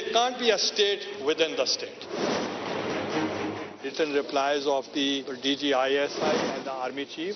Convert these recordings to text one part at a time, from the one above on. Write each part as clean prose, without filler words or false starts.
There can't be a state within the state. Written replies of the DGISI and the Army Chief.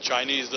Chinese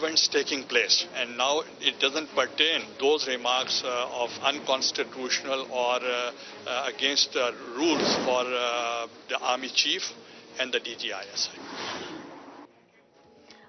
events taking place, and now it doesn't pertain those remarks of unconstitutional or against rules for the Army Chief and the DGISI.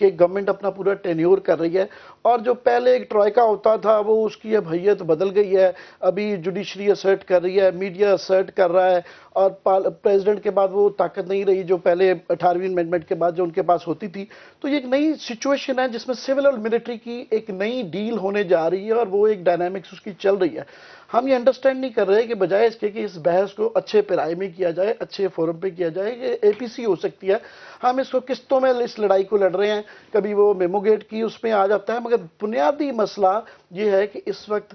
کہ government اپنا پورا tenure کر رہی ہے، اور جو پہلے ایک ٹرائکا ہوتا تھا وہ اس کی اب حیت بدل گئی ہے. ابھی جوڈیشری اسرٹ کر رہی ہے، میڈیا اسرٹ کر رہا ہے، اور پریزیڈنٹ کے بعد وہ طاقت نہیں رہی جو پہلے 18ویں امینڈمنٹ کے بعد جو ان کے پاس ہوتی تھی. تو یہ ایک نئی سچویشن ہے جس میں سول اور ملٹری کی ایک نئی ڈیل ہونے جا رہی ہے، اور وہ ایک ڈائنامکس اس کی چل رہی ہے. ہم یہ انڈرسٹینڈ نہیں کر رہے کہ بجائے اس کے کہ اس بحث کو اچھے پیرائی میں کیا جائے، اچھے فورم پہ کیا جائے کہ اے پی سی ہو سکتی ہے، ہم اس کو قسطوں میں اس لڑائی کو لڑ رہے ہیں. کبھی وہ میمو گیٹ کی اس میں آ جاتا ہے، مگر بنیادی مسئلہ یہ ہے کہ اس وقت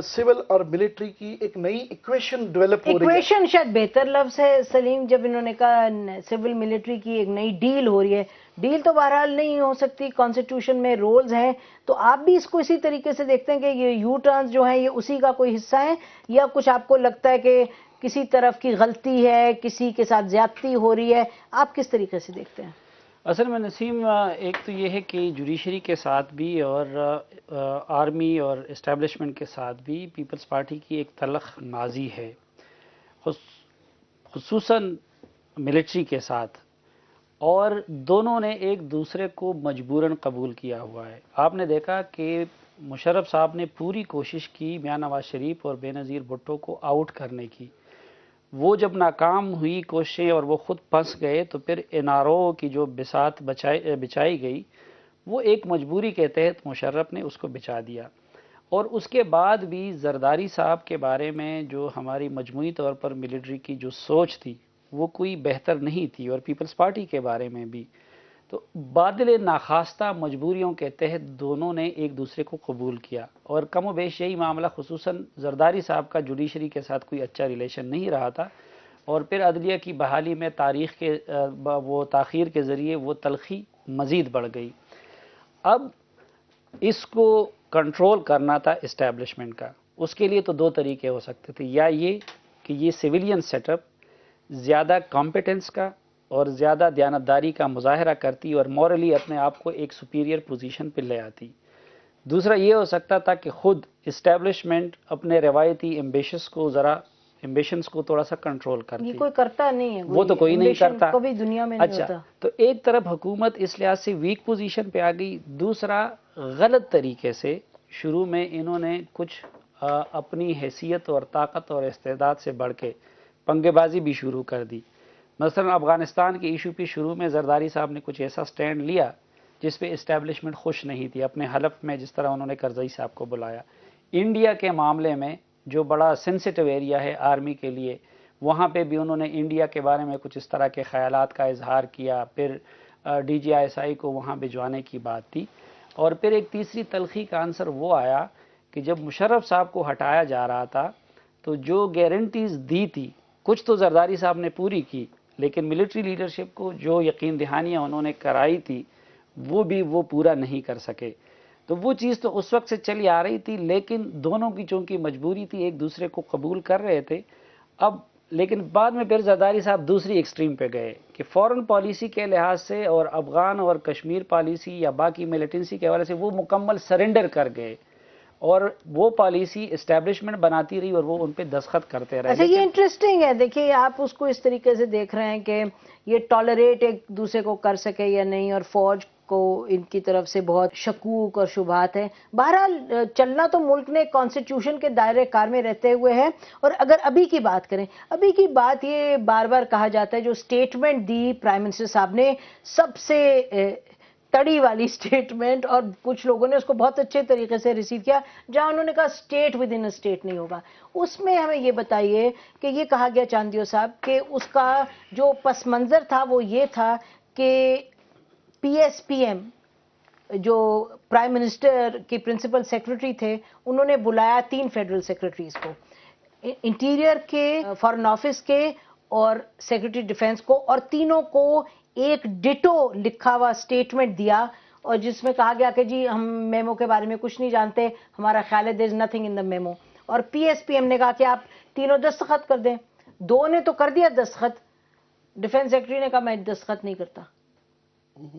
سول اور ملٹری کی ایک نئی ایکویشن ڈیولپ ہو رہی ہے. ایکویشن شاید بہتر لفظ ہے سلیم، جب انہوں نے کہا سول ملٹری کی ایک نئی ڈیل ہو رہی ہے. ڈیل تو بہرحال نہیں ہو سکتی، کانسٹیٹیوشن میں رولز ہیں، تو آپ بھی اس کو اسی طریقے سے دیکھتے ہیں کہ یہ یو ٹرنز جو ہیں یہ اسی کا کوئی حصہ ہیں، یا کچھ آپ کو لگتا ہے کہ کسی طرف کی غلطی ہے، کسی کے ساتھ زیادتی ہو رہی ہے؟ آپ کس طریقے سے دیکھتے ہیں؟ اصل میں نسیم، ایک تو یہ ہے کہ جوڈیشری کے ساتھ بھی اور آرمی اور اسٹیبلشمنٹ کے ساتھ بھی پیپلز پارٹی کی ایک تلخ ماضی ہے، خصوصاً ملٹری کے ساتھ، اور دونوں نے ایک دوسرے کو مجبوراً قبول کیا ہوا ہے. آپ نے دیکھا کہ مشرف صاحب نے پوری کوشش کی میاں نواز شریف اور بے نظیر بھٹو کو آؤٹ کرنے کی. وہ جب ناکام ہوئی کوششیں اور وہ خود پھنس گئے تو پھر این آر او کی جو بساط بچائی گئی وہ ایک مجبوری کے تحت مشرف نے اس کو بچا دیا. اور اس کے بعد بھی زرداری صاحب کے بارے میں جو ہماری مجموعی طور پر ملٹری کی جو سوچ تھی وہ کوئی بہتر نہیں تھی، اور پیپلز پارٹی کے بارے میں بھی. تو بادل ناخواستہ مجبوریوں کے تحت دونوں نے ایک دوسرے کو قبول کیا، اور کم و بیش یہی معاملہ خصوصاً زرداری صاحب کا جوڈیشری کے ساتھ کوئی اچھا ریلیشن نہیں رہا تھا، اور پھر عدلیہ کی بحالی میں تاریخ کے وہ تاخیر کے ذریعے وہ تلخی مزید بڑھ گئی. اب اس کو کنٹرول کرنا تھا اسٹیبلشمنٹ کا. اس کے لیے تو دو طریقے ہو سکتے تھے، یا یہ کہ یہ سویلین سیٹ اپ زیادہ کمپیٹنس کا اور زیادہ دیانتداری کا مظاہرہ کرتی اور مورلی اپنے آپ کو ایک سپیریئر پوزیشن پہ لے آتی. دوسرا یہ ہو سکتا تھا کہ خود اسٹیبلشمنٹ اپنے روایتی ایمبیشنز کو تھوڑا سا کنٹرول کرتی. یہ کوئی کرتا نہیں ہے، وہ تو کوئی نہیں کرتا کبھی دنیا میں نہیں ہوتا. تو ایک طرف حکومت اس لحاظ سے ویک پوزیشن پہ آ گئی، دوسرا غلط طریقے سے شروع میں انہوں نے کچھ اپنی حیثیت اور طاقت اور استعداد سے بڑھ کے پنگے بازی بھی شروع کر دی. مثلا افغانستان کے ایشو پہ شروع میں زرداری صاحب نے کچھ ایسا سٹینڈ لیا جس پہ اسٹیبلشمنٹ خوش نہیں تھی. اپنے حلف میں جس طرح انہوں نے کرزئی صاحب کو بلایا، انڈیا کے معاملے میں جو بڑا سینسٹیو ایریا ہے آرمی کے لیے، وہاں پہ بھی انہوں نے انڈیا کے بارے میں کچھ اس طرح کے خیالات کا اظہار کیا. پھر D G I S I کو وہاں بھجوانے کی بات تھی. اور پھر ایک تیسری تلخی کا عنصر وہ آیا کہ جب مشرف صاحب کو ہٹایا جا رہا تھا تو جو گارنٹیز دی تھی کچھ تو زرداری صاحب نے پوری کی، لیکن ملٹری لیڈرشپ کو جو یقین دہانیاں انہوں نے کرائی تھی وہ بھی وہ پورا نہیں کر سکے. تو وہ چیز تو اس وقت سے چلی آ رہی تھی، لیکن دونوں کی چونکہ مجبوری تھی ایک دوسرے کو قبول کر رہے تھے. اب لیکن بعد میں پھر زرداری صاحب دوسری ایکسٹریم پہ گئے کہ فورن پالیسی کے لحاظ سے اور افغان اور کشمیر پالیسی یا باقی ملیٹنسی کے حوالے سے وہ مکمل سرنڈر کر گئے، اور وہ پالیسی اسٹیبلشمنٹ بناتی رہی اور وہ ان پہ دستخط کرتے رہے. اچھا، یہ انٹرسٹنگ ہے. دیکھیے آپ اس کو اس طریقے سے دیکھ رہے ہیں کہ یہ ٹالریٹ ایک دوسرے کو کر سکے یا نہیں، اور فوج کو ان کی طرف سے بہت شکوک اور شبہات ہیں. بہرحال چلنا تو ملک نے کانسٹیٹیوشن کے دائرے کار میں رہتے ہوئے ہے. اور اگر ابھی کی بات کریں، ابھی کی بات یہ بار بار کہا جاتا ہے، جو سٹیٹمنٹ دی پرائم منسٹر صاحب نے، سب سے تڑی والی سٹیٹمنٹ، اور کچھ لوگوں نے اس کو بہت اچھے طریقے سے ریسیو کیا، جہاں انہوں نے کہا اسٹیٹ ود ان اسٹیٹ نہیں ہوگا. اس میں ہمیں یہ بتائیے کہ یہ کہا گیا چاندیو صاحب کہ اس کا جو پس منظر تھا وہ یہ تھا کہ پی ایس پی ایم جو پرائم منسٹر کی پرنسپل سیکرٹری تھے، انہوں نے بلایا 3 فیڈرل سیکرٹریز کو، انٹیریئر کے، فارن آفس کے اور سیکرٹری ڈیفنس کو، اور تینوں کو ایک ڈیٹو لکھا ہوا سٹیٹمنٹ دیا، اور جس میں کہا گیا کہ جی ہم میمو کے بارے میں کچھ نہیں جانتے، ہمارا خیال ہے دیر is nothing in the memo. اور پی ایس پی ایم نے کہا کہ آپ تینوں دستخط کر دیں. 2 نے تو کر دیا دستخط، ڈیفنس سیکرٹری نے کہا میں دستخط نہیں کرتا.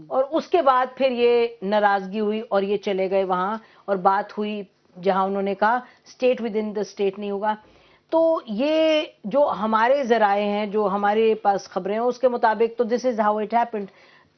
اور اس کے بعد پھر یہ ناراضگی ہوئی اور یہ چلے گئے وہاں، اور بات ہوئی جہاں انہوں نے کہا state with in the state نہیں ہوگا. تو یہ جو ہمارے ذرائع ہیں، جو ہمارے پاس خبریں ہیں، اس کے مطابق تو دس از ہاؤ اٹ ہیپنڈ.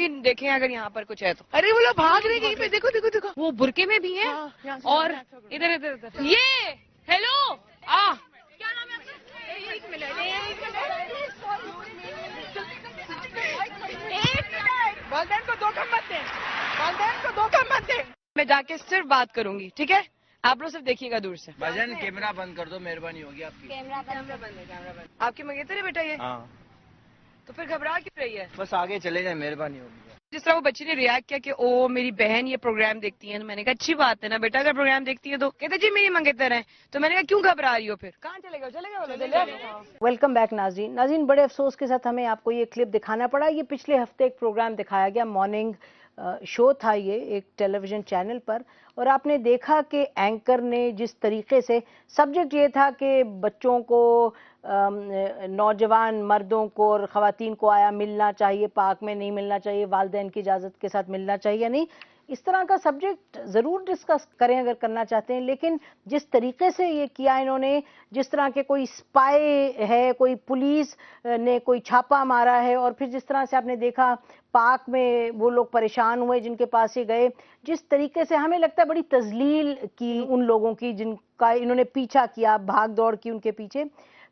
بھی دیکھیں اگر یہاں پر کچھ ہے تو. ارے وہ لوگ بھاگ رہے ہیں، دیکھو دیکھو دیکھو، وہ برقعے میں بھی ہیں اور ادھر ادھر ادھر. یہ ہیلو کیا نام ہے آپ کا؟ ایک منٹ والدین کو دھوکہ مت دیں، والدین کو دھوکہ مت دیں. میں جا کے صرف بات کروں گی، ٹھیک ہے؟ آپ لوگ صرف دیکھیے گا دور سے. بھجن کیمرہ بند کر دو، مہربانی ہوگی آپ کی. کیمرہ بند ہے، کیمرہ بند. آپ کی منگیتر ہے بیٹا یہ؟ ہاں تو پھر گھبرا کیوں رہی ہے؟ بس آگے چلے جائیں، مہربانی ہوگی. جس طرح وہ بچی نے ریئیکٹ کیا کہ او میری بہن یہ پروگرام دیکھتی ہے، میں نے کہا اچھی بات ہے نا بیٹا، اگر پروگرام دیکھتی ہے تو. کہتے جی میری منگیتر ہیں. تو میں نے کہا کیوں گھبرا رہی ہو پھر؟ کہاں چلے گا ویلکم بیک ناظرین بڑے افسوس کے ساتھ ہمیں آپ کو یہ کلپ دکھانا پڑا. یہ پچھلے ہفتے ایک پروگرام دکھایا گیا، مارننگ شو تھا یہ ایک ٹیلی ویژن چینل پر، اور آپ نے دیکھا کہ اینکر نے جس طریقے سے سبجیکٹ یہ تھا کہ بچوں کو، نوجوان مردوں کو اور خواتین کو آیا ملنا چاہیے پارک میں، نہیں ملنا چاہیے، والدین کی اجازت کے ساتھ ملنا چاہیے نہیں، اس طرح کا سبجیکٹ ضرور ڈسکس کریں اگر کرنا چاہتے ہیں. لیکن جس طریقے سے یہ کیا انہوں نے، جس طرح کے کوئی اسپائی ہے، کوئی پولیس نے کوئی چھاپا مارا ہے، اور پھر جس طرح سے آپ نے دیکھا پارک میں وہ لوگ پریشان ہوئے جن کے پاس یہ گئے، جس طریقے سے ہمیں لگتا ہے بڑی تذلیل کی ان لوگوں کی جن کا انہوں نے پیچھا کیا، بھاگ دوڑ کی ان کے پیچھے،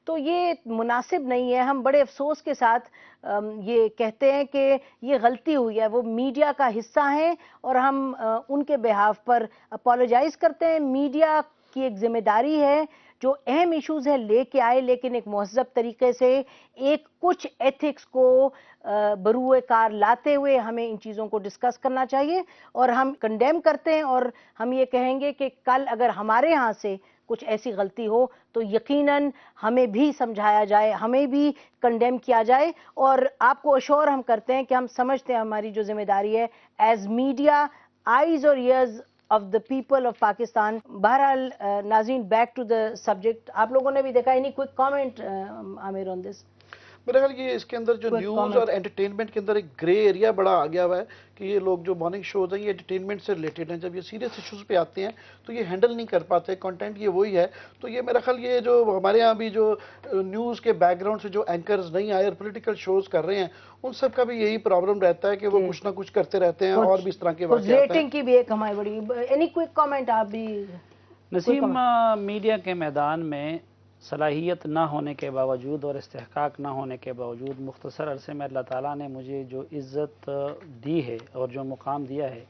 تو یہ مناسب نہیں ہے. ہم بڑے افسوس کے ساتھ یہ کہتے ہیں کہ یہ غلطی ہوئی ہے. وہ میڈیا کا حصہ ہیں اور ہم ان کے بہاف پر اپولوجائز کرتے ہیں. میڈیا کی ایک ذمہ داری ہے جو اہم ایشوز ہے لے کے آئے، لیکن ایک مہذب طریقے سے ایک کچھ ایتھکس کو بروئے کار لاتے ہوئے ہمیں ان چیزوں کو ڈسکس کرنا چاہیے. اور ہم کنڈیم کرتے ہیں اور ہم یہ کہیں گے کہ کل اگر ہمارے ہاں سے کچھ ایسی غلطی ہو تو یقیناً ہمیں بھی سمجھایا جائے، ہمیں بھی کنڈیم کیا جائے. اور آپ کو اشور ہم کرتے ہیں کہ ہم سمجھتے ہیں ہماری جو ذمہ داری ہے ایز میڈیا، آئیز اور years of the people of Pakistan. بہرحال ناظرین بیک ٹو دا سبجیکٹ، آپ لوگوں نے بھی دیکھا، اینی کوئک کامنٹ عامر آن دس؟ میرا خیال یہ اس کے اندر جو نیوز اور انٹرٹینمنٹ کے اندر ایک گرے ایریا بڑا آ گیا ہوا ہے کہ یہ لوگ جو مارننگ شوز ہیں یہ انٹرٹینمنٹ سے ریلیٹڈ ہیں، جب یہ سیریس ایشوز پہ آتے ہیں تو یہ ہینڈل نہیں کر پاتے، کنٹینٹ یہ وہی ہے. تو یہ میرا خیال یہ جو ہمارے ہاں بھی جو نیوز کے بیک گراؤنڈ سے جو اینکرز نہیں آئے اور پولیٹیکل شوز کر رہے ہیں ان سب کا بھی یہی پرابلم رہتا ہے کہ وہ کچھ نہ کچھ کرتے رہتے ہیں اور بھی اس طرح کے واقعات ہیں. ریٹنگ کی بھی ایک ہماری بڑی. اینی کوئک کامنٹ آپ بھی؟ نسیم، میڈیا کے میدان میں صلاحیت نہ ہونے کے باوجود اور استحقاق نہ ہونے کے باوجود مختصر عرصے میں اللہ تعالیٰ نے مجھے جو عزت دی ہے اور جو مقام دیا ہے،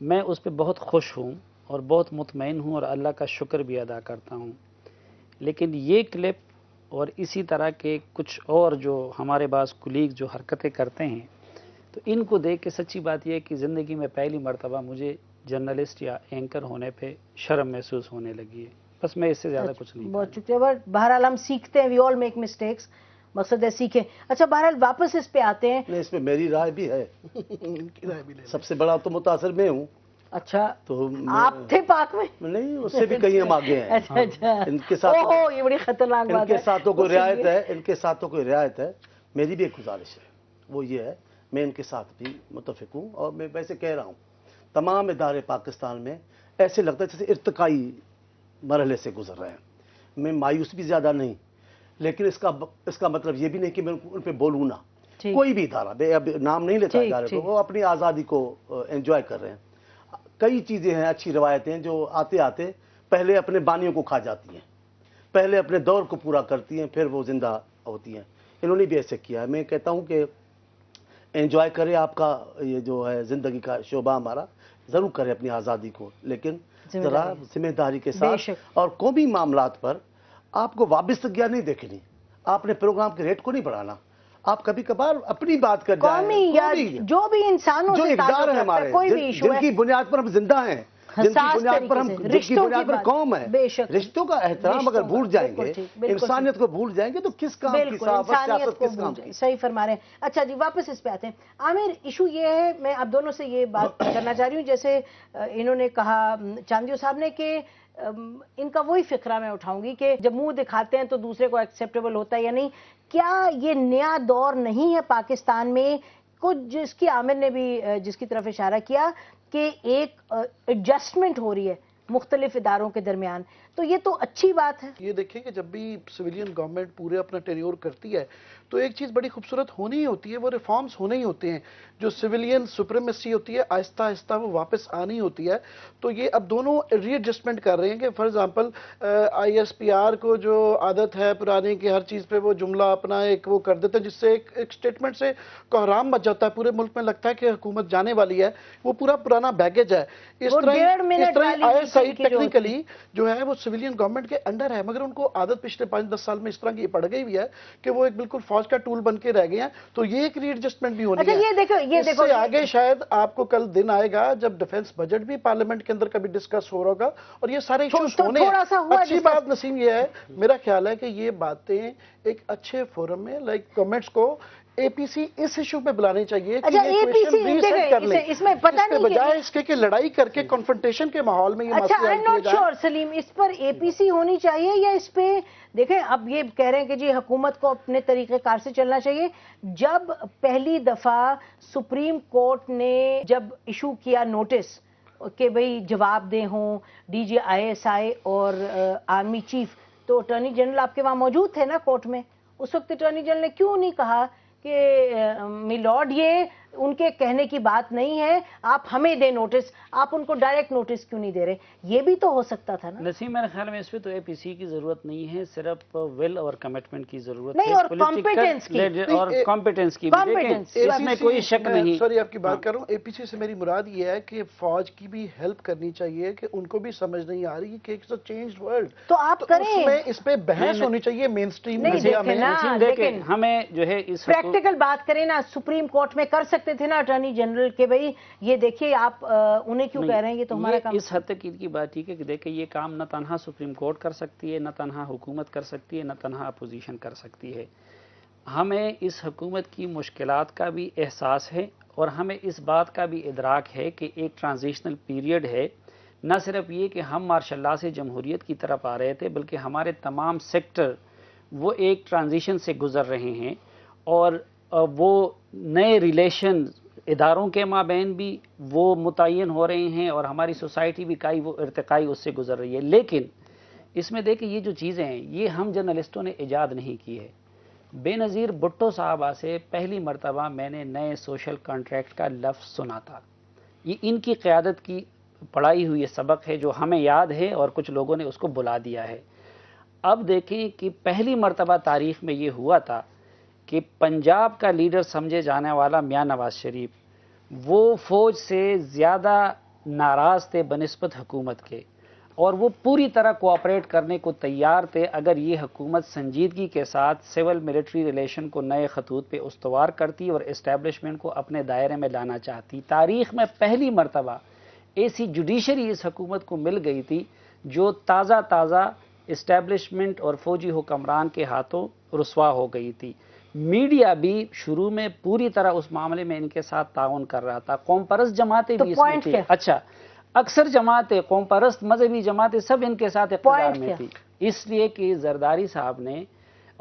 میں اس پہ بہت خوش ہوں اور بہت مطمئن ہوں اور اللہ کا شکر بھی ادا کرتا ہوں. لیکن یہ کلپ اور اسی طرح کے کچھ اور جو ہمارے بعض کولیگ جو حرکتیں کرتے ہیں، تو ان کو دیکھ کے سچی بات یہ ہے کہ زندگی میں پہلی مرتبہ مجھے جرنلسٹ یا اینکر ہونے پہ شرم محسوس ہونے لگی ہے. بس میں اس سے زیادہ کچھ نہیں. بہت شکریہ. بہرحال ہم سیکھتے ہیں، وی آل میک مسٹیکس، مقصد ہے سیکھیں. اچھا بہرحال واپس اس پہ آتے ہیں. اس میں میری رائے بھی ہے. سب سے بڑا تو متاثر میں ہوں. اچھا تو آپ تھے پاک میں؟ نہیں، اس سے بھی کہیں ہم آگے ہیں. اچھا ان کے ساتھ یہ بڑی خطرناک بات ہے. ان کے ساتھوں کو رعایت ہے، ان کے ساتھوں کو رعایت ہے. میری بھی ایک گزارش ہے، وہ یہ ہے میں ان کے ساتھ بھی متفق ہوں. اور میں ویسے کہہ رہا ہوں تمام ادارے پاکستان میں ایسے لگتا ہے جیسے ارتقائی مرحلے سے گزر رہے ہیں. میں مایوس بھی زیادہ نہیں، لیکن اس کا مطلب یہ بھی نہیں کہ میں ان پہ بولوں نہ. کوئی بھی ادارہ، اب نام نہیں لیتا ادارے کو، وہ اپنی آزادی کو انجوائے کر رہے ہیں. کئی چیزیں ہیں، اچھی روایتیں جو آتے آتے پہلے اپنے بانیوں کو کھا جاتی ہیں، پہلے اپنے دور کو پورا کرتی ہیں، پھر وہ زندہ ہوتی ہیں. انہوں نے بھی ایسے کیا ہے. میں کہتا ہوں کہ انجوائے کرے آپ کا یہ جو ہے زندگی کا شعبہ ہمارا، ضرور کرے اپنی آزادی کو، لیکن ذرا ذمہ داری کے ساتھ. اور قومی معاملات پر آپ کو وابستگیاں نہیں دیکھنی، آپ نے پروگرام کے ریٹ کو نہیں بڑھانا. آپ کبھی کبھار اپنی بات کر جائیں، قومی یا جو بھی انسانوں جو سے اقدار ہیں ہمارے، جن کی بنیاد پر ہم زندہ ہیں، جن کی بنیاد پر قوم ہے، رشتوں کا احترام اگر بھول جائیں گے، انسانیت کو بھول جائیں گے تو کس کام کی سیاست کس کام کی؟ صحیح فرما رہے ہیں. اچھا جی واپس اس پہ آتے ہیں. عامر، ایشو یہ ہے، میں آپ دونوں سے یہ بات کرنا چاہ رہی ہوں، جیسے انہوں نے کہا چاندیو صاحب نے کہ ان کا وہی فقرہ میں اٹھاؤں گی کہ جب منہ دکھاتے ہیں تو دوسرے کو ایکسیپٹیبل ہوتا ہے یا نہیں. کیا یہ نیا دور نہیں ہے پاکستان میں کچھ، جس کی عامر نے بھی جس کی طرف اشارہ کیا کہ ایک ایڈجسٹمنٹ ہو رہی ہے مختلف اداروں کے درمیان؟ تو یہ تو اچھی بات ہے. یہ دیکھیں کہ جب بھی سویلین گورنمنٹ پورے اپنا ٹینیور کرتی ہے تو ایک چیز بڑی خوبصورت ہونی ہی ہوتی ہے, وہ ریفارمز ہونے ہی ہوتے ہیں. جو سویلین سپریمیسی ہوتی ہے آہستہ آہستہ وہ واپس آنی ہوتی ہے. تو یہ اب دونوں ری ایڈجسٹمنٹ کر رہے ہیں کہ for example I S P R کو جو عادت ہے پرانی کہ ہر چیز پہ وہ جملہ اپنا ایک وہ کر دیتے ہیں جس سے ایک سٹیٹمنٹ سے کوحرام مچ جاتا ہے پورے ملک میں, لگتا ہے کہ حکومت جانے والی ہے, وہ پورا پرانا بیگیج ہے. اس طرح آئی ایس آئی ٹیکنیکلی جو ہے وہ سویلین گورنمنٹ کے انڈر ہے, مگر ان کو عادت پچھلے 5-10 سال میں اس طرح کی پڑ گئی ہوئی ہے کہ وہ ایک بالکل فوج کا ٹول بن کے رہ گئے ہیں. تو یہ ایک ری ایڈجسٹمنٹ بھی ہونی ہے. اس سے آگے شاید آپ کو کل دن آئے گا جب ڈیفنس بجٹ بھی پارلیمنٹ کے اندر کبھی ڈسکس ہو رہا ہوگا اور یہ سارے ایشوز ہونے ہیں. اچھی بات نسیم یہ ہے, میرا خیال ہے کہ یہ باتیں ایک اچھے فورم میں لائک گورنمنٹس کو اے پی سی اس ایشو پہ بلانے چاہیے کہ یہ کویشچن ریسیٹ کر لیں, اس کے بجائے اس کے کہ لڑائی کر کے کنفرنٹیشن کے ماحول میں یہ مسئلہ حل کیا جائے. شور سلیم, اس پر اے پی سی ہونی چاہیے یا اس پہ دیکھیں اب یہ کہہ رہے ہیں کہ جی حکومت کو اپنے طریقہ کار سے چلنا چاہیے. جب پہلی دفعہ سپریم کورٹ نے جب ایشو کیا نوٹس کہ بھئی جواب دیں ہوں D G I S I اور آرمی چیف, تو اٹارنی جنرل آپ کے وہاں موجود تھے نا کورٹ میں. اس وقت اٹارنی جنرل نے کیوں نہیں کہا کہ میلارڈ یہ ان کے کہنے کی بات نہیں ہے, آپ ہمیں دیں نوٹس, آپ ان کو ڈائریکٹ نوٹس کیوں نہیں دے رہے؟ یہ بھی تو ہو سکتا تھا نا. نسیم میرے خیال میں اس پہ تو اے پی سی کی ضرورت نہیں ہے, صرف ول اور کمٹمنٹ کی ضرورت نہیں, ہے, اور کمپیٹنس کی, اور کمپیٹنس کی بھی. دیکھیں اس میں کوئی شک نہیں. سوری آپ کی بات کر رہا ہوں, اے پی سی سے میری مراد یہ ہے کہ فوج کی بھی ہیلپ کرنی چاہیے کہ ان کو بھی سمجھ نہیں آ رہی کہ اٹس اے چینجڈ ورلڈ, تو آپ کریں اس پہ بحث ہونی چاہیے مین اسٹریم میڈیا میں. دیکھیں ہمیں جو ہے اس پریکٹیکل بات کریں نا, سپریم کورٹ میں کر سکتے تھے نا اٹارنی جنرل کہ بھئی یہ دیکھیے آپ انہیں کیوں کہہ رہے ہیں, یہ تو ہمارا کام. اس حد تک کی بات ٹھیک ہے کہ دیکھیں یہ کام نہ تنہا سپریم کورٹ کر سکتی ہے, نہ تنہا حکومت کر سکتی ہے, نہ تنہا اپوزیشن کر سکتی ہے. ہمیں اس حکومت کی مشکلات کا بھی احساس ہے اور ہمیں اس بات کا بھی ادراک ہے کہ ایک ٹرانزیشنل پیریڈ ہے. نہ صرف یہ کہ ہم ماشاء اللہ سے جمہوریت کی طرف آ رہے تھے, بلکہ ہمارے تمام سیکٹر وہ ایک ٹرانزیشن سے گزر رہے ہیں اور وہ نئے ریلیشن اداروں کے مابین بھی وہ متعین ہو رہے ہیں اور ہماری سوسائٹی بھی وہ ارتقائی اس سے گزر رہی ہے. لیکن اس میں دیکھیں یہ جو چیزیں ہیں یہ ہم جرنلسٹوں نے ایجاد نہیں کی ہے. بے نظیر بھٹو صاحبہ سے پہلی مرتبہ میں نے نئے سوشل کانٹریکٹ کا لفظ سنا تھا. یہ ان کی قیادت کی پڑھائی ہوئی سبق ہے جو ہمیں یاد ہے اور کچھ لوگوں نے اس کو بلا دیا ہے. اب دیکھیں کہ پہلی مرتبہ تاریخ میں یہ ہوا تھا کہ پنجاب کا لیڈر سمجھے جانے والا میاں نواز شریف وہ فوج سے زیادہ ناراض تھے بنسبت حکومت کے, اور وہ پوری طرح کوآپریٹ کرنے کو تیار تھے اگر یہ حکومت سنجیدگی کے ساتھ سول ملٹری ریلیشن کو نئے خطوط پہ استوار کرتی اور اسٹیبلشمنٹ کو اپنے دائرے میں لانا چاہتی. تاریخ میں پہلی مرتبہ ایسی جوڈیشری اس حکومت کو مل گئی تھی جو تازہ اسٹیبلشمنٹ اور فوجی حکمران کے ہاتھوں رسوا ہو گئی تھی. میڈیا بھی شروع میں پوری طرح اس معاملے میں ان کے ساتھ تعاون کر رہا تھا. قوم پرست جماعتیں بھی اس میں تھی. اچھا, اکثر جماعتیں, قوم پرست مذہبی جماعتیں سب ان کے ساتھ اقتدار میں تھی, اس لیے کہ زرداری صاحب نے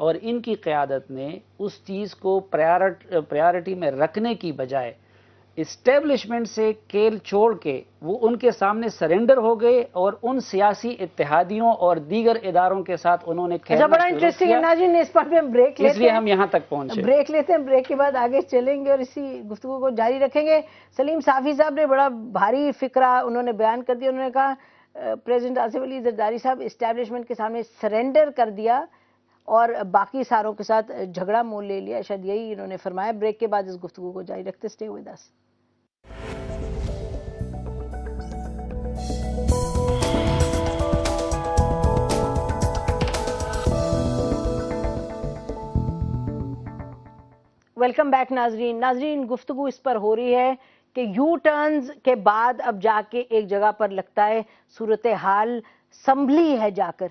اور ان کی قیادت نے اس چیز کو پریارٹی میں رکھنے کی بجائے اسٹیبلشمنٹ سے کیل چھوڑ کے وہ ان کے سامنے سرنڈر ہو گئے اور ان سیاسی اتحادیوں اور دیگر اداروں کے ساتھ انہوں نے کھیلنا بڑا انٹرسٹنگ ہے ناظرین. اس پر ہم بریک لیتے ہیں, اس لیے ہم یہاں تک پہنچے. بریک لیتے ہیں, بریک کے بعد آگے چلیں گے اور اسی گفتگو کو جاری رکھیں گے. سلیم صافی صاحب نے بڑا بھاری فکرہ انہوں نے بیان کر دیا. انہوں نے کہا پریزیڈنٹ آصف علی زرداری صاحب اسٹیبلشمنٹ کے سامنے سرنڈر کر دیا اور باقی ساروں کے ساتھ جھگڑا مول لے لیا, شاید یہی انہوں نے فرمایا. بریک کے بعد اس گفتگو کو جاری رکھتے, stay with us. Welcome back ناظرین. گفتگو اس پر ہو رہی ہے کہ یو ٹرنز کے بعد اب جا کے ایک جگہ پر لگتا ہے صورتحال سنبھلی ہے. جا کر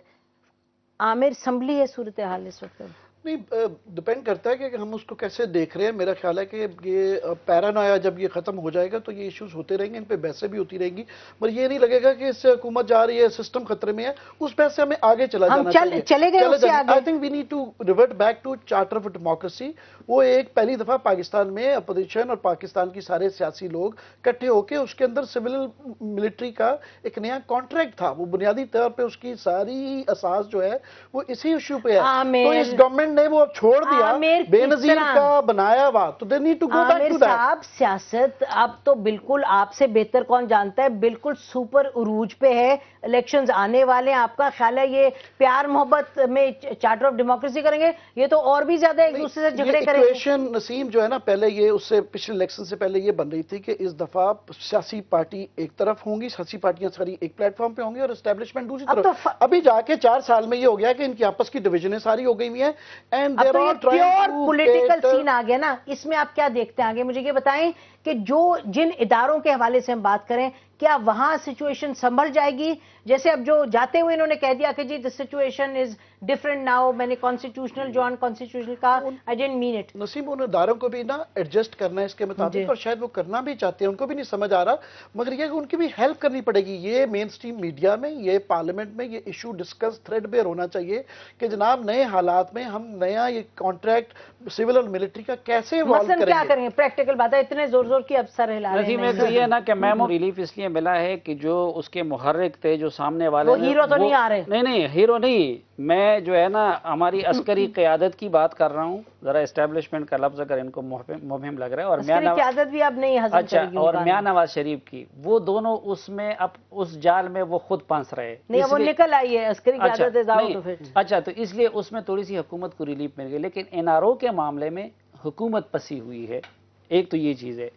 عامر سنبھلی ہے صورتحال اس وقت؟ نہیں ڈپینڈ کرتا ہے کہ ہم اس کو کیسے دیکھ رہے ہیں. میرا خیال ہے کہ یہ پیرانویا جب یہ ختم ہو جائے گا تو یہ ایشوز ہوتے رہیں گے, ان پہ بحثیں بھی ہوتی رہیں گی, مگر یہ نہیں لگے گا کہ اس سے حکومت جا رہی ہے, سسٹم خطرے میں ہے. اس بحث سے ہمیں آگے چلا جانا چاہیے. چلے گئے اس سے آگے. I think we need to revert back to charter of democracy. وہ ایک پہلی دفعہ پاکستان میں اپوزیشن اور پاکستان کی سارے سیاسی لوگ اکٹھے ہو کے اس کے اندر سول ملٹری کا ایک نیا کانٹریکٹ تھا. وہ بنیادی طور پہ اس کی ساری اساس جو ہے وہ اسی ایشو پہ ہے. تو اس گورنمنٹ نے وہ اب چھوڑ دیا بے نظیر کا بنایا ہوا, تو they need to go back to that. صاحب سیاست اب تو بالکل آپ سے بہتر کون جانتا ہے, بالکل سپر عروج پہ ہے. الیکشنز آنے والے ہیں, آپ کا خیال ہے یہ پیار محبت میں چارٹر آف ڈیموکریسی کریں گے؟ یہ تو اور بھی زیادہ ایک دوسرے سے جھگڑے کریں گے. نسیم جو ہے نا, پہلے یہ اس سے پچھلے الیکشن سے پہلے یہ بن رہی تھی کہ اس دفعہ سیاسی پارٹی ایک طرف ہوں گی, سیاسی پارٹیاں ساری ایک پلیٹ فارم پہ ہوں گی اور اسٹیبلشمنٹ دوسری طرف. ابھی جا کے 4 سال میں یہ ہو گیا کہ ان کی آپس کی ڈویژنیں ساری ہو گئی ہوئی ہیں. اب تو یہ پیور پولیٹیکل سین آ گیا نا. اس میں آپ کیا دیکھتے ہیں آگے؟ مجھے یہ بتائیں کہ جن اداروں کے حوالے سے ہم بات کریں, کیا وہاں سچویشن سنبھل جائے گی؟ جیسے اب جو جاتے ہوئے انہوں نے کہہ دیا کہ جی the situation is different now, میں نے constitutional جو unconstitutional کہا, I didn't mean it. نسیم, ان اداروں کو بھی نا ایڈجسٹ کرنا ہے اس کے مطابق, اور شاید وہ کرنا بھی چاہتے ہیں, ان کو بھی نہیں سمجھ آ رہا, مگر یہ کہ ان کی بھی ہیلپ کرنی پڑے گی. یہ مین سٹریم میڈیا میں, یہ پارلیمنٹ میں یہ ایشو ڈسکس تھریڈ بیئر ہونا چاہیے کہ جناب نئے حالات میں ہم نیا یہ کانٹریکٹ سول اور ملٹری کا کیسے ایوالو کریں گے. کیا کریں گے؟ پریکٹیکل بات ہے, اتنے زور کی اب سر ہلا رہے ہیں. میں تو یہ نا کہ میمو ریلیف اس لیے ملا ہے کہ جو اس کے محرک تھے, جو سامنے والے, وہ ہیرو تو نہیں آ رہے. نہیں ہیرو نہیں, میں جو ہے نا ہماری عسکری قیادت کی بات کر رہا ہوں. ذرا اسٹیبلشمنٹ کا لفظ اگر ان کو مبہم لگ رہا ہے, اور عسکری قیادت بھی اب نہیں ہضم کرے گی. اور میاں نواز شریف کی, وہ دونوں اس میں اب اس جال میں وہ خود پھنس رہے. نہیں, وہ نکل آئی ہے عسکری قیادت. اچھا, تو اس لیے اس میں تھوڑی سی حکومت کو ریلیف مل گئی, لیکن این آر او کے معاملے میں حکومت پسی ہوئی ہے. ایک تو یہ چیز ہے,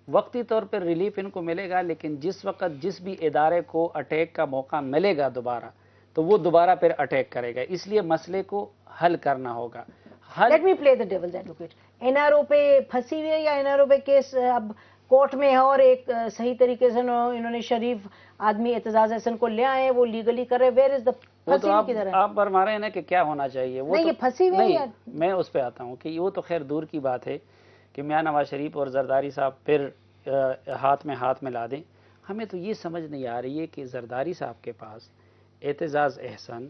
وقتی طور پر ریلیف ان کو ملے گا, لیکن جس وقت جس بھی ادارے کو اٹیک کا موقع ملے گا دوبارہ, تو وہ دوبارہ پھر اٹیک کرے گا. اس لیے مسئلے کو حل کرنا ہوگا. Let me play the devil's advocate. N R O پہ پھنسی ہوئی ہے, یا این آر او پہ کیس اب کورٹ میں ہے اور ایک صحیح طریقے سے انہوں نے شریف آدمی اعتزاز احسن کو لے آئے, وہ لیگلی کر رہے. ویئر از دا آپ فرما رہے ہیں نا کہ کیا ہونا چاہیے. وہ یہ پھنسی ہوئی ہے. میں اس پہ آتا ہوں کہ وہ تو خیر دور کی بات ہے کہ میاں نواز شریف اور زرداری صاحب پھر ہاتھ میں ملا دیں. ہمیں تو یہ سمجھ نہیں آ رہی ہے کہ زرداری صاحب کے پاس اعتزاز احسن,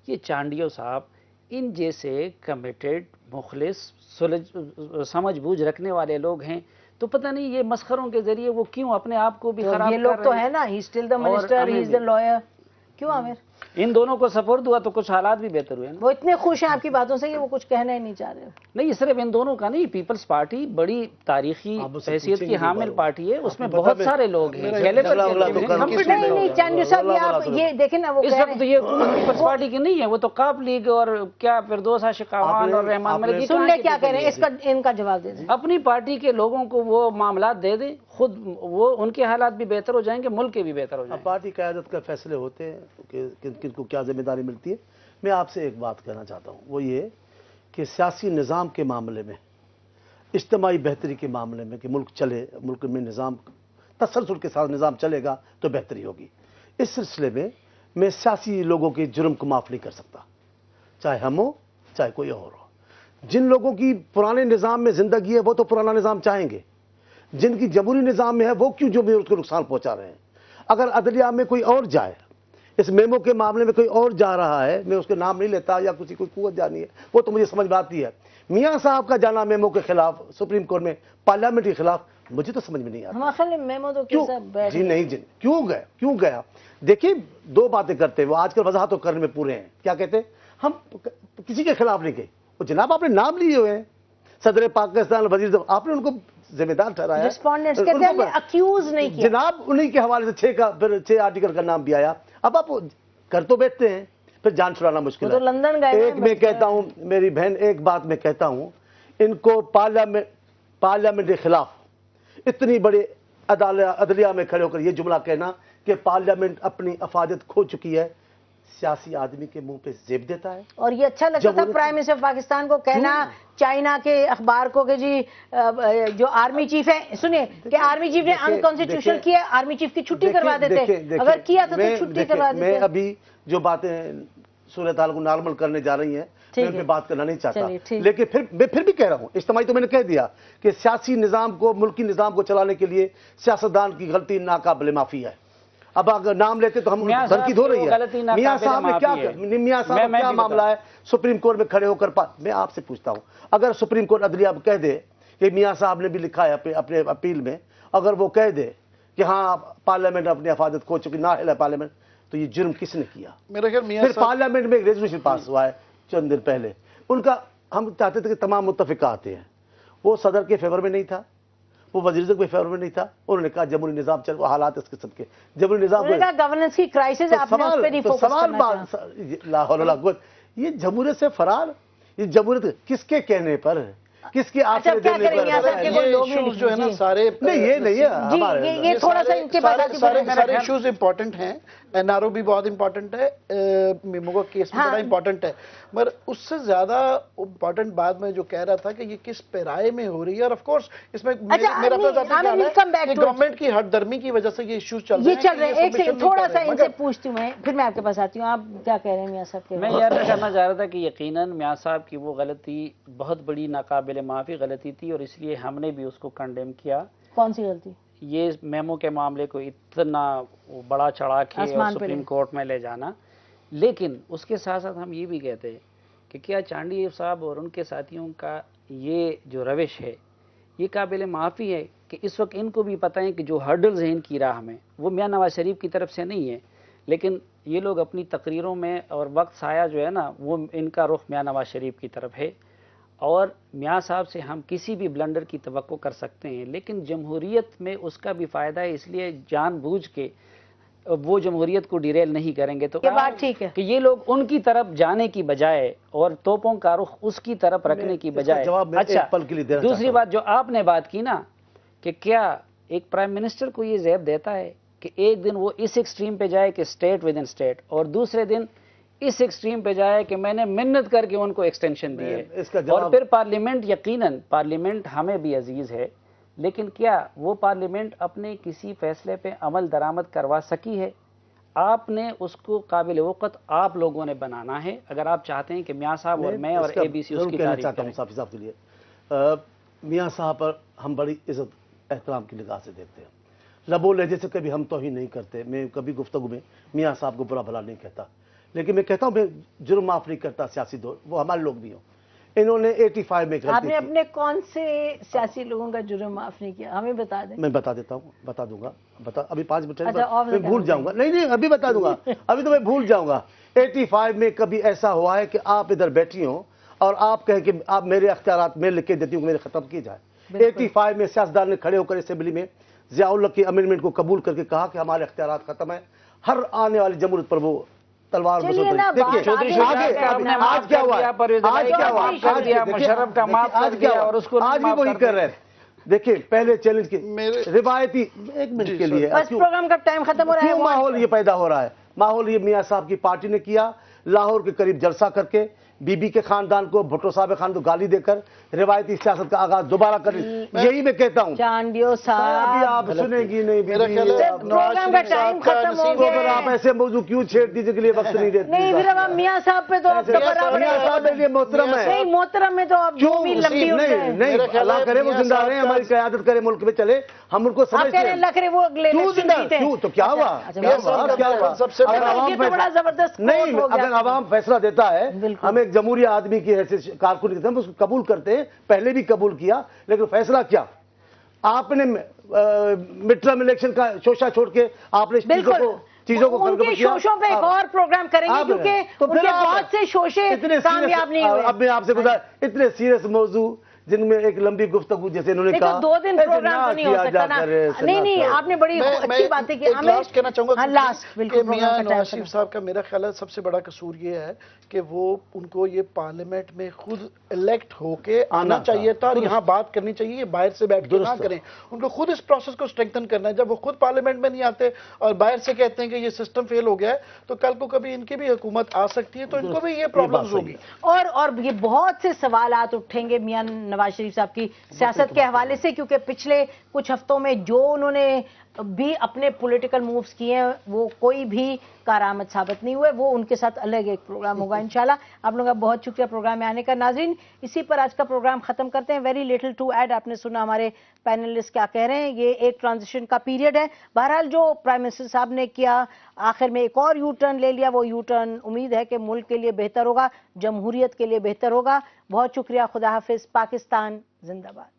یہ چانڈیو صاحب, ان جیسے کمیٹڈ, مخلص, سمجھ بوجھ رکھنے والے لوگ ہیں, تو پتہ نہیں یہ مسخروں کے ذریعے وہ کیوں اپنے آپ کو بھی خراب کر رہے ہیں. یہ لوگ تو ہے نا, he still the minister, he is the lawyer. کیوں عامر؟ ان دونوں کو سپورٹ ہوا تو کچھ حالات بھی بہتر ہوئے. وہ اتنے خوش ہیں آپ کی باتوں سے کہ وہ کچھ کہنا ہی نہیں چاہ رہے. نہیں, صرف ان دونوں کا نہیں, پیپلز پارٹی بڑی تاریخی حیثیت کی حامل پارٹی ہے, اس میں بہت سارے لوگ ہیں. نہیں چاندیو صاحب, آپ یہ دیکھیں نا, وہ اس وقت یہ پیپلز پارٹی کی نہیں ہے, وہ تو کاپ لیگ اور کیا فردوس عاشق خان اور رحمان ملک. سن لے کیا کہہ رہے ہیں, اس کا ان کا جواب دے دیں. اپنی پارٹی کے لوگوں کو وہ معاملات دے دیں, خود وہ ان کے حالات بھی بہتر ہو جائیں گے, ملک کے بھی بہتر ہو جائیں گے. پارٹی قیادت کا فیصلے ہوتے ہیں کہ کن کو کیا ذمہ داری ملتی ہے. میں آپ سے ایک بات کہنا چاہتا ہوں, وہ یہ کہ سیاسی نظام کے معاملے میں, اجتماعی بہتری کے معاملے میں, کہ ملک چلے, ملک میں نظام تسلسل کے ساتھ نظام چلے گا تو بہتری ہوگی. اس سلسلے میں سیاسی لوگوں کے جرم کو معاف نہیں کر سکتا, چاہے ہم ہو چاہے کوئی اور ہو. جن لوگوں کی پرانے نظام میں زندگی ہے وہ تو پرانا نظام چاہیں گے, جن کی جمہوری نظام میں ہے وہ کیوں جو بھی اس کو نقصان پہنچا رہے ہیں. اگر عدلیہ میں کوئی اور جائے, اس میمو کے معاملے میں کوئی اور جا رہا ہے, میں اس کے نام نہیں لیتا, یا کسی کوئی قوت جانی ہے, وہ تو مجھے سمجھ میں آتی ہے. میاں صاحب کا جانا میمو کے خلاف سپریم کورٹ میں, پارلیمنٹ کے خلاف, مجھے تو سمجھ میں نہیں آتا. میمو تو جی نہیں جی, کیوں گیا. دیکھیے, 2 باتیں کرتے ہیں وہ آج کل, وضاحت کرنے میں پورے ہیں. کیا کہتے ہیں, ہم کسی کے خلاف نہیں گئے. وہ جناب آپ نے نام لیے ہوئے ہیں, صدر پاکستان, وزیر, آپ نے ان کو ذمہ دار ٹھہرایا, اکیوز نہیں کیا جناب. انہی کے حوالے سے 6 آرٹیکل کا نام بھی آیا. اب آپ کر تو بیٹھتے ہیں, پھر جان چھڑانا مشکل ہے. لندن گئے. ایک میں کہتا ہوں, میری بہن, ایک بات میں کہتا ہوں, ان کو پارلیمنٹ کے خلاف اتنی بڑی عدلیہ میں کھڑے ہو کر یہ جملہ کہنا کہ پارلیمنٹ اپنی افادیت کھو چکی ہے, سیاسی آدمی کے منہ پہ زیب دیتا ہے. اور یہ اچھا لگتا تھا پرائم منسٹر پاکستان کو کہنا, چائنا کے اخبار کو, کہ جی جو آرمی چیف ہے, سنیے, کہ آرمی چیف نے انکانسٹیٹیوشنل کیا, آرمی چیف کی چھٹی کروا دیتے. اگر کیا تھا تو چھٹی کروا دیتے. میں ابھی جو باتیں صورتحال کو نارمل کرنے جا رہی ہیں, میں ان پہ بات کرنا نہیں چاہتا، لیکن میں پھر بھی کہہ رہا ہوں، اجتماعی تو میں نے کہہ دیا کہ سیاسی نظام کو، ملکی نظام کو چلانے کے لیے سیاستدان کی غلطی ناقابل معافی ہے۔ اب اگر نام لیتے تو ہم تنقید ہو رہی ہے۔ میاں صاحب نے میاں صاحب کا کیا معاملہ ہے سپریم کورٹ میں کھڑے ہو کر؟ میں آپ سے پوچھتا ہوں، اگر سپریم کورٹ عدلیہ اب کہہ دے کہ میاں صاحب نے بھی لکھا ہے اپنے اپیل میں، اگر وہ کہہ دے کہ ہاں پارلیمنٹ اپنی افادت کھو چکی، نااہل ہے پارلیمنٹ، تو یہ جرم کس نے کیا؟ میرا خیال میاں پھر پارلیمنٹ میں ایک ریزولوشن پاس ہوا ہے چند دن پہلے، ان کا ہم چاہتے تھے کہ تمام متفقہ آتے ہیں، وہ صدر کے فیور میں نہیں تھا، وہ وزیر اعظم کے فیور میں نہیں تھا، انہوں نے کہا جمہوری نظام چل، وہ حالات اس قسم کے جمہوری نظام کو گورننس کی کرائسس ہے، آپ نے اس پہ نہیں فوکس کرنا چاہا۔ لا حول ولا قوت، یہ جمہوریت سے فرار، یہ جمہوریت کس کے کہنے پر، کس کے آسرے دینے پر؟ یہ ایشوز جو ہے نا سارے، نہیں یہ نہیں ہے ہمارے، یہ تھوڑا سا ان کے بارے سارے ایشوز امپورٹنٹ ہیں، این آر او بھی بہت امپورٹنٹ ہے، میمو کا کیس بھی بڑا امپورٹنٹ ہے، مگر اس سے زیادہ امپورٹنٹ بات میں جو کہہ رہا تھا کہ یہ کس پیرائے میں ہو رہی ہے، اور آف کورس اس میں میرا اپنا ذاتی خیال ہے کہ گورنمنٹ کی ہٹ درمی کی وجہ سے یہ ایشوز چل رہے ہیں۔ ایک سیکنڈ تھوڑا سا ان سے پوچھتی ہوں میں، پھر میں آپ کے پاس آتی ہوں، آپ کیا کہہ رہے ہیں میاں صاحب کے؟ میں یہ عرض کرنا چاہ رہا تھا کہ یقیناً میاں صاحب کی وہ غلطی بہت بڑی ناقابل معافی غلطی تھی، اور اس لیے ہم نے بھی اس کو کنڈیم کیا۔ کون سی غلطی؟ یہ میمو کے معاملے کو اتنا بڑا چڑھا کے اور سپریم کورٹ میں لے جانا، لیکن اس کے ساتھ ساتھ ہم یہ بھی کہتے ہیں کہ کیا چانڈی صاحب اور ان کے ساتھیوں کا یہ جو روش ہے یہ قابل معافی ہے کہ اس وقت ان کو بھی پتہ ہے کہ جو ہرڈلز ہیں ان کی راہ میں وہ میاں نواز شریف کی طرف سے نہیں ہے، لیکن یہ لوگ اپنی تقریروں میں اور وقت سایہ جو ہے نا وہ ان کا رخ میاں نواز شریف کی طرف ہے، اور میاں صاحب سے ہم کسی بھی بلنڈر کی توقع کر سکتے ہیں، لیکن جمہوریت میں اس کا بھی فائدہ ہے، اس لیے جان بوجھ کے وہ جمہوریت کو ڈیریل نہیں کریں گے۔ تو یہ بات ٹھیک ہے کہ یہ لوگ ان کی طرف جانے کی بجائے اور توپوں کا رخ اس کی طرف رکھنے کی بجائے، اچھا دوسری بات جو آپ نے بات کی نا کہ کیا ایک پرائم منسٹر کو یہ زیب دیتا ہے کہ ایک دن وہ اس ایکسٹریم پہ جائے کہ اسٹیٹ ود ان اسٹیٹ، اور دوسرے دن اس ایکسٹریم پہ جائے کہ میں نے منت کر کے ان کو ایکسٹینشن دی ہے، اور پھر پارلیمنٹ، یقیناً پارلیمنٹ ہمیں بھی عزیز ہے، لیکن کیا وہ پارلیمنٹ اپنے کسی فیصلے پہ عمل درآمد کروا سکی ہے؟ آپ نے اس کو قابل وقت آپ لوگوں نے بنانا ہے، اگر آپ چاہتے ہیں کہ میاں صاحب اور میں اور اے بی سی اس کی تعریف کریں۔ صاحب صاحب کے لیے میاں صاحب پر ہم بڑی عزت احترام کی نگاہ سے دیکھتے ہیں، لبو لہجے سے کبھی ہم توہین نہیں کرتے، میں کبھی گفتگو میں میاں صاحب کو برا بھلا نہیں کہتا، لیکن میں کہتا ہوں میں جرم معاف نہیں کرتا سیاسی دور، وہ ہمارے لوگ بھی ہوں، انہوں نے 85 میں آپ نے اپنے کون سے سیاسی لوگوں کا جرم معاف نہیں کیا، ہمیں بتا دیں۔ میں بتا دیتا ہوں، بتا دوں گا، ابھی 5 منٹ میں بھول جاؤں گا، نہیں ابھی بتا دوں گا، ابھی تو میں بھول جاؤں گا۔ 85 میں کبھی ایسا ہوا ہے کہ آپ ادھر بیٹھی ہوں اور آپ کہیں کہ آپ میرے اختیارات میں لکھ کے دیتی ہوں کہ میرے ختم کی جائے۔ 85 میں سیاستدان نے کھڑے ہو کر اسمبلی میں ضیاء الحق کی امینڈمنٹ کو قبول کر کے کہا کہ ہمارے اختیارات ختم ہیں، ہر آنے والی جمہوریت پر وہ تلوار چلیے نا، دیکھیے آج کیا ہوا، آج بھی وہی کر رہے ہیں۔ دیکھیں پہلے چیلنج کی روایتی، ایک منٹ کے لیے بس پروگرام کا ٹائم ختم ہو رہا ہے، کیوں ماحول یہ پیدا ہو رہا ہے؟ ماحول یہ میاں صاحب کی پارٹی نے کیا، لاہور کے قریب جلسہ کر کے بی بی کے خاندان کو، بھٹو صاحب خان کو گالی دے کر روایتی سیاست کا آغاز دوبارہ کریں، یہی میں کہتا ہوں۔ چانڈیو صاحب ابھی آپ سنیں گی نہیں، میرا خیال ہے پروگرام کا ٹائم ختم ہو گیا، اگر آپ ایسے موضوع کیوں چھیڑ دیجیے کے لیے وقت نہیں دیتے؟ نہیں پھر اب میاں صاحب پہ تو آپ میاں صاحب میرے لیے محترم ہے، نہیں محترم میں تو آپ جو بھی لمبی ہو جائے، نہیں اللہ کرے وہ زندہ رہے، ہماری قیادت کرے، ملک میں چلے، ہم ان کو آپ کہہ سمجھتے رہے ہیں ہیں۔ اللہ کرے وہ اگلے کیوں الیکشن زندہ جیتے ہیں۔ کیوں تو کیا ہوا، کیا ہوا؟ سب سے یہ تو بڑا زبردست نہیں، اگر عوام فیصلہ دیتا ہے، ہم ایک جمہوری آدمی کی حیثیت کارکن کی طرح ہم اس کو قبول کرتے ہیں، پہلے بھی قبول کیا، لیکن فیصلہ کیا؟ آپ نے مڈ ٹرم الیکشن کا شوشہ چھوڑ کے آپ نے چیزوں کو ان کے شوشوں پہ ایک اور پروگرام کریں گے کیونکہ ان کے بہت سے شوشے کامیاب نہیں ہوئے۔ اب میں آپ سے گزارش، اتنے سیریس موضوع جن میں ایک لمبی گفتگو جیسے انہوں نے کہا 2 دن پروگرام تو نہیں ہو سکتا نا، نہیں آپ نے بڑی اچھی باتیں کی۔ ایک لاسٹ کہنا چاہوں گا لاسٹ کہ میاں نواز شریف صاحب کا میرا خیال ہے سب سے بڑا قصور یہ ہے کہ وہ ان کو یہ پارلیمنٹ میں خود الیکٹ ہو کے آنا چاہیے تھا اور یہاں بات کرنی چاہیے، باہر سے بیٹھ کے نہ کریں، ان کو خود اس پروسیس کو سٹرینگتھن کرنا ہے۔ جب وہ خود پارلیمنٹ میں نہیں آتے اور باہر سے کہتے ہیں کہ یہ سسٹم فیل ہو گیا ہے تو کل کو کبھی ان کی بھی حکومت آ سکتی ہے تو ان کو بھی یہ پرابلمز ہوگی، اور یہ بہت سے سوالات اٹھیں گے میاں نواز شریف صاحب کی سیاست کے حوالے سے، کیونکہ پچھلے کچھ ہفتوں میں جو انہوں نے بھی اپنے پولیٹیکل مووز کیے ہیں وہ کوئی بھی کارآمد ثابت نہیں ہوئے. وہ ان کے ساتھ الگ ایک پروگرام ہوگا انشاءاللہ. آپ لوگوں کا بہت شکریہ پروگرام میں آنے کا. ناظرین اسی پر آج کا پروگرام ختم کرتے ہیں. Very little to add. آپ نے سنا ہمارے پینلسٹ کیا کہہ رہے ہیں. یہ ایک ٹرانزیشن کا پیریڈ ہے. بہرحال جو پرائم منسٹر صاحب نے کیا آخر میں ایک اور یو ٹرن لے لیا, وہ یو ٹرن امید ہے کہ ملک کے لیے بہتر ہوگا, جمہوریت کے لیے بہتر ہوگا. بہت شکریہ. خدا حافظ. پاکستان زندہ باد.